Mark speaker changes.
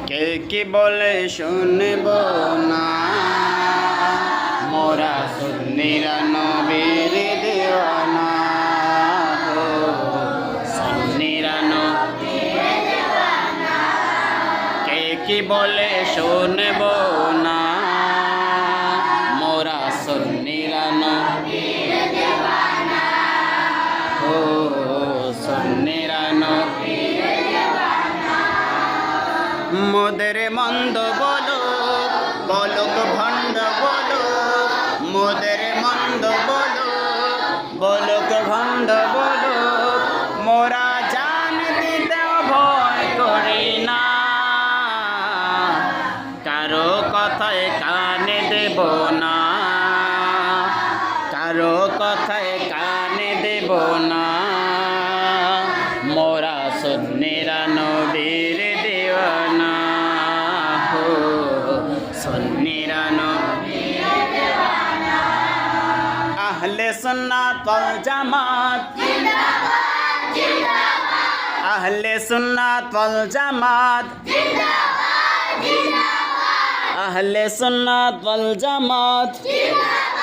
Speaker 1: কে কি বলে শুনব না, মোরা সুন্নিরা নবীর দেওয়ানা। ও সুন্নিরা নবীর দেওয়ানা, কে কি বলে শুনব না, মোরা সুন্নিরা নবীর দেওয়ানা। ও সুন্নিরা নবীর দেওয়ানা। মোদের মন্দ বলুক বলুক ভণ্ড বলুক, মোদের মন্দ বলুক বলুক ভণ্ড বলুক, মোরা জান দিতে ভয় করি না, কারো কথায় কানে দেব না, কারো কথায় কানে দেব না, মোরা সুন্নিরা নবীর দেওয়ানা। হো সুন্নিরা নবীর দেওয়ানা। আহলে সুন্নাত ওয়াল জামাত জিন্দাবাদ জিন্দাবাদ, আহলে সুন্নাত ওয়াল জামাত জিন্দাবাদ জিন্দাবাদ, আহলে সুন্নাত ওয়াল জামাত জিন্দাবাদ।